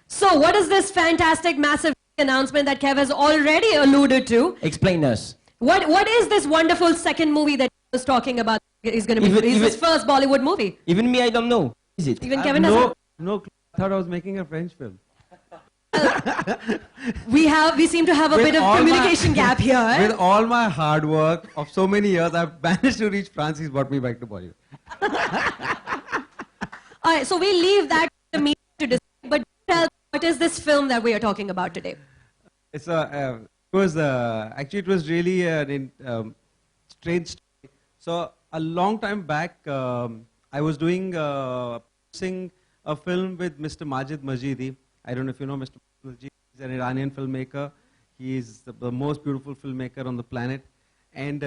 So what is this fantastic, massive announcement that Kev has already alluded to? Explain us. What is this wonderful second movie that he was talking about is going to be? Is his first Bollywood movie? Even me, I don't know. Is it? Even Kevin doesn't? No clue. I thought I was making a French film. We seem to have a bit of communication gap here. With all my hard work of so many years, I've managed to reach France. He's brought me back to Bollywood. All right, so we leave that to me to decide. But tell, what is this film that we are talking about today? It's actually it was really a strange story. So a long time back, I was doing a film with Mr. Majid Majidi. I don't know if you know Mr. Majidi. He's an Iranian filmmaker. He is the most beautiful filmmaker on the planet. And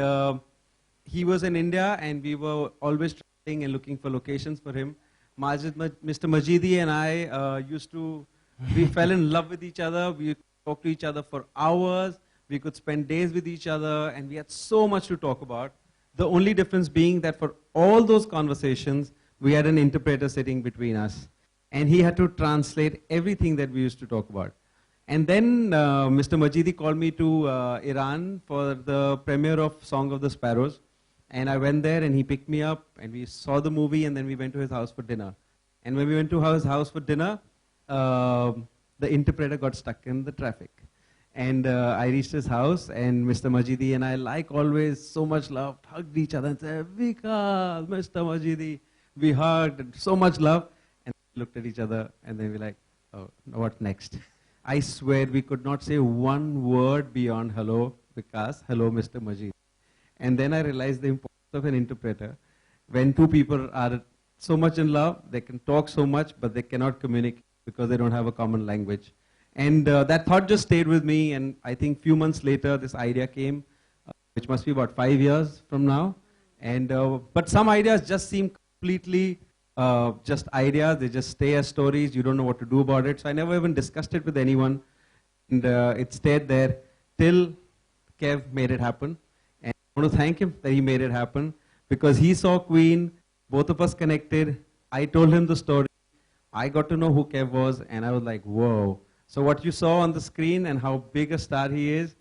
he was in India, and we were always traveling and looking for locations for him. Mr. Majidi and I we fell in love with each other. We talked to each other for hours. We could spend days with each other, and we had so much to talk about. The only difference being that for all those conversations, we had an interpreter sitting between us. And he had to translate everything that we used to talk about. And then Mr. Majidi called me to Iran for the premiere of Song of the Sparrows. And I went there, and he picked me up, and we saw the movie, and then we went to his house for dinner. And when we went to his house for dinner, the interpreter got stuck in the traffic. And I reached his house, and Mr. Majidi and I, like always, so much love, hugged each other and said, Vikas, Mr. Majidi. We hugged, and so much love. And we looked at each other, and then we were like, oh, what next? I swear we could not say one word beyond hello, Vikas, hello, Mr. Majidi. And then I realized the importance of an interpreter. When two people are so much in love, they can talk so much, but they cannot communicate because they don't have a common language. And that thought just stayed with me, and I think a few months later, this idea came, which must be about 5 years from now. And but some ideas just seem completely just ideas. They just stay as stories. You don't know what to do about it. So I never even discussed it with anyone. And it stayed there till Kev made it happen. And I want to thank him that he made it happen, because he saw Queen, both of us connected. I told him the story. I got to know who Kev was, and I was like, whoa. So what you saw on the screen and how big a star he is,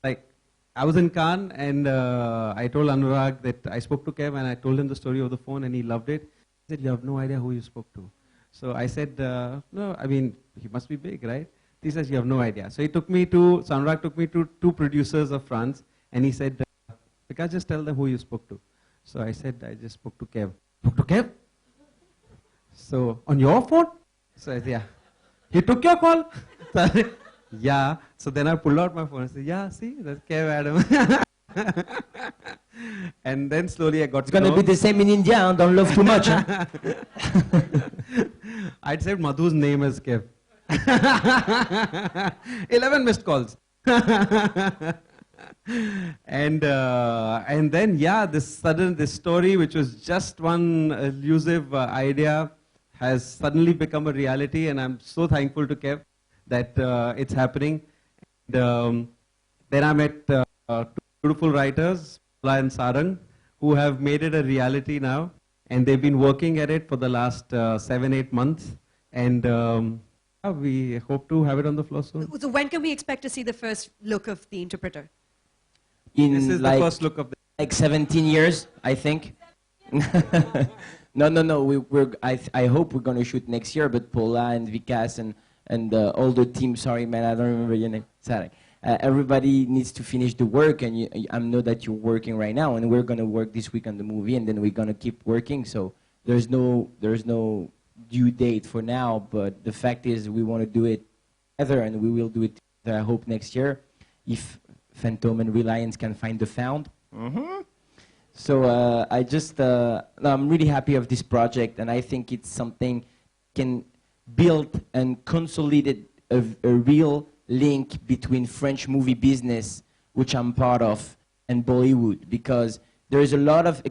I was in Cannes, and I told Anurag that I spoke to Kev, and I told him the story over the phone, and he loved it. He said, you have no idea who you spoke to. So I said, no, I mean, he must be big, right? He says, you have no idea. So Anurag took me to two producers of France, and he said, Vikas, just tell them who you spoke to. So I said, I just spoke to Kev. Spoke to Kev? So, on your phone? So I said, yeah. He took your call? So yeah. So then I pulled out my phone and said, yeah, see, that's Kev Adams. And then slowly I got It's going to be the same in India, huh? Don't love too much. Huh? I'd said Madhu's name as Kev. 11 missed calls. And then, yeah, this story, which was just one elusive idea, has suddenly become a reality, and I'm so thankful to Kev that it's happening. And, then I met two beautiful writers, Paula and Sarang, who have made it a reality now, and they've been working at it for the last 7-8 months, and we hope to have it on the floor soon. So when can we expect to see the first look of the interpreter? This is the first look of like 17 years, I think. No. I hope we're going to shoot next year, but Paula and Vikas and all the team, sorry man, I don't remember your name, sorry. Everybody needs to finish the work, and I know that you're working right now, and we're going to work this week on the movie, and then we're going to keep working, so there's no due date for now, but the fact is we want to do it together, and we will do it together, I hope, next year, if Phantom and Reliance can find the found. So I'm really happy of this project, and I think it's something can build and consolidate a real link between French movie business, which I'm part of, and Bollywood, because there is a lot of,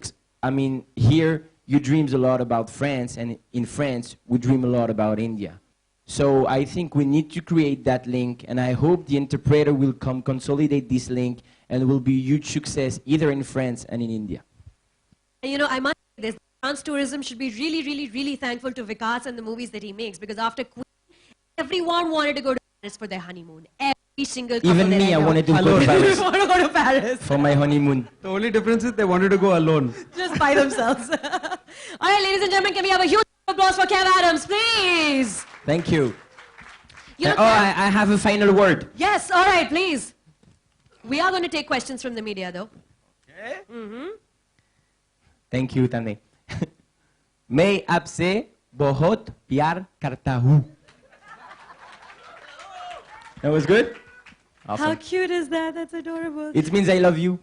here you dream a lot about France, and in France we dream a lot about India. So I think we need to create that link, and I hope the interpreter will come consolidate this link, and will be a huge success either in France and in India. You know, I must say this, France tourism should be really, really, really thankful to Vikas and the movies that he makes, because after Queen, everyone wanted to go to Paris for their honeymoon. Every single couple Even that me, I know. wanted to go to Paris want to go to Paris. for my honeymoon. The only difference is they wanted to go alone. Just by themselves. All right, ladies and gentlemen, can we have a huge applause for Kev Adams, please? Thank you. You know, I have a final word. yes, all right, please. We are going to take questions from the media, though. Okay. Thank you, Tane. मैं आपसे बहुत प्यार करता हूँ. That was good? Awesome. How cute is that? That's adorable. It means I love you.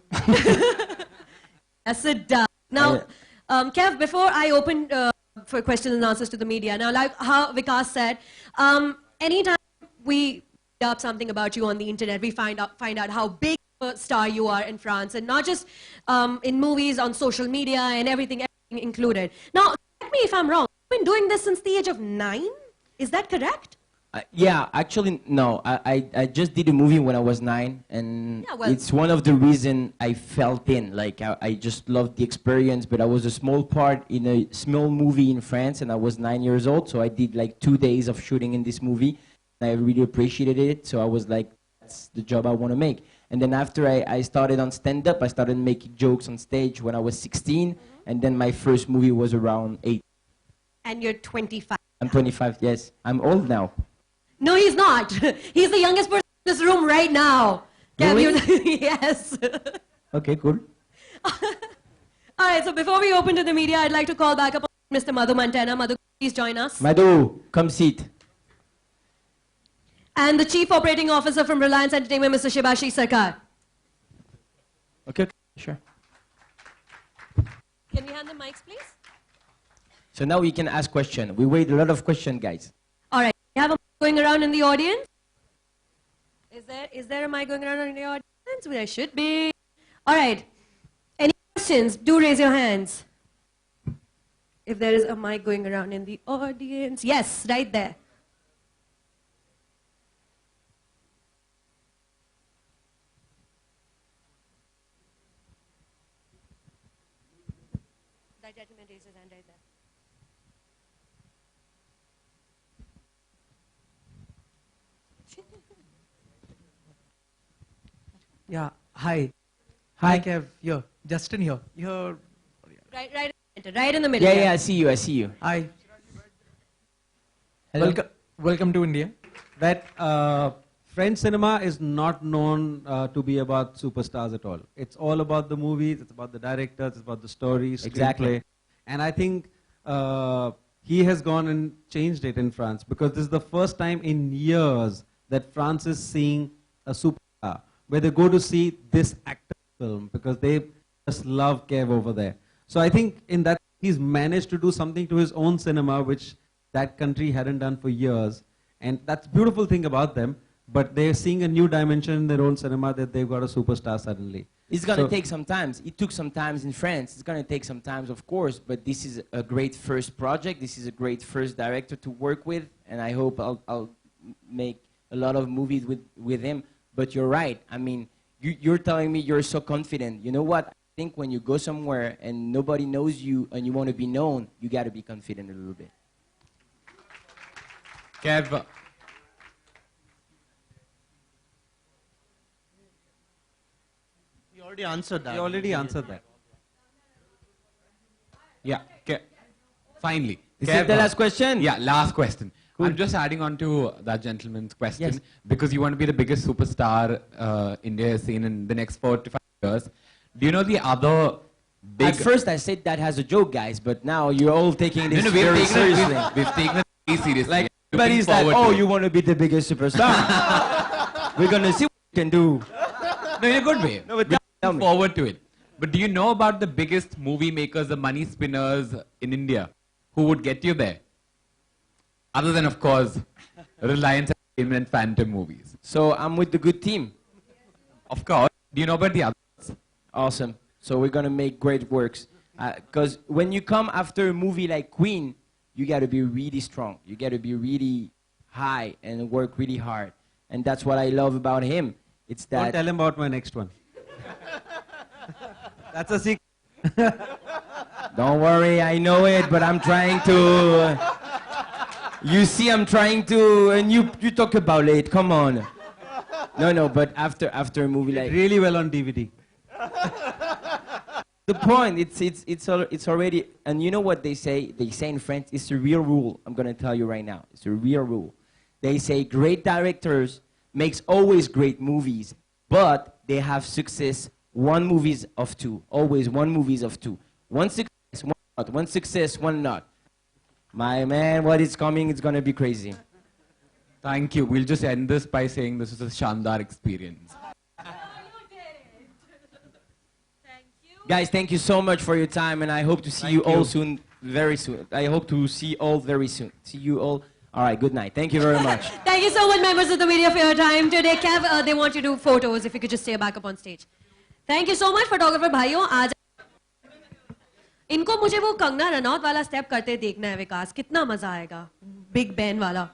Yes, it does. Now, Kev, before I open for questions and answers to the media, now, like how Vikas said, anytime we read up something about you on the internet, we find out how big a star you are in France, and not just in movies, on social media, and everything included. Now, correct me if I'm wrong. You've been doing this since the age of 9? Is that correct? Yeah, actually, no. I just did a movie when I was 9, and Yeah, well- it's one of the reasons I felt in. Like, I just loved the experience, but I was a small part in a small movie in France, and I was 9 years old, so I did like 2 days of shooting in this movie. I really appreciated it, so I was like, that's the job I want to make. And then after I started on stand-up, I started making jokes on stage when I was 16, and then my first movie was around 8. And you're 25. I'm 25, yes. I'm old now. No, he's not. He's the youngest person in this room right now. Kev, Really? you're yes. Okay, cool. All right, so before we open to the media, I'd like to call back up Mr. Madhu Mantena. Madhu, please join us. Madhu, come sit. And the Chief Operating Officer from Reliance Entertainment, Mr. Shibashi Sarkar. Okay, sure. Can we hand the mics, please? So now we can ask questions. We wait a lot of questions, guys. All right, we have a mic going around in the audience. Is there a mic going around in the audience? There should be. All right. Any questions? Do raise your hands. If there is a mic going around in the audience. Yes, right there. That gentleman raised his hand right there. Yeah, hi. Hi. Kev. Here, Justin here. Here. Right in the middle. Yeah, there. I see you. Hi. Hello. Welcome to India. That French cinema is not known to be about superstars at all. It's all about the movies, it's about the directors, it's about the stories, Exactly. screenplay. And I think he has gone and changed it in France, because this is the first time in years that France is seeing a superstar, where they go to see this actor film because they just love Kev over there. So I think in that he's managed to do something to his own cinema which that country hadn't done for years. And that's the beautiful thing about them. But they're seeing a new dimension in their own cinema, that they've got a superstar suddenly. It's going to take some time. It took some time in France. It's going to take some time, of course, but this is a great first project. This is a great first director to work with, and I hope I'll make a lot of movies with him. But you're right. I mean, you're telling me you're so confident. You know what? I think when you go somewhere and nobody knows you and you want to be known, you got to be confident a little bit. Kev, You already answered that. He already answered that. yeah, finally. Is Kev, it the last question? Yeah, last question. Cool. I'm just adding on to that gentleman's question, Yes. because you want to be the biggest superstar India has seen in the next 4 to 5 years. Do you know the other big... At first I said that as a joke, guys, but now you're all taking this we've very taken seriously. We've taken it very seriously. Like, Looking everybody's like, forward oh, to it. you want to be the biggest superstar. We're going to see what you can do. No, in a good way. No, but We're tell looking me. forward to it. But do you know about the biggest movie makers, the money spinners in India, who would get you there? Other than, of course, Reliance Entertainment and Phantom movies. So I'm with the good team. Of course. Do you know about the others? Awesome. So we're going to make great works. Because when you come after a movie like Queen, you got to be really strong. You got to be really high and work really hard. And that's what I love about him. It's Don't that... tell him about my next one. That's a secret. Don't worry, I know it, but I'm trying to... You see, I'm trying to, and you talk about it. Come on. No, but after a movie like really well on DVD. the point, it's already, and you know what they say? They say in French, it's a real rule. I'm gonna tell you right now, it's a real rule. They say great directors makes always great movies, but they have success one movies of two. Always one movies of two. One success, one not. One success, one not. My man, what is coming? It's gonna be crazy. Thank you. We'll just end this by saying this was a Shandar experience. Guys, thank you so much for your time, and I hope to see you all soon, very soon. I hope to see you all very soon. See you all. All right, good night. Thank you very much. Thank you so much, members of the media, for your time today. Kev, they want you to do photos, if you could just stay back up on stage. Thank you so much, photographer भाइयों. आज इनको मुझे वो कंगना रनौत वाला step करते देखना है विकास. कितना मजा आएगा. बिग बैन वाला.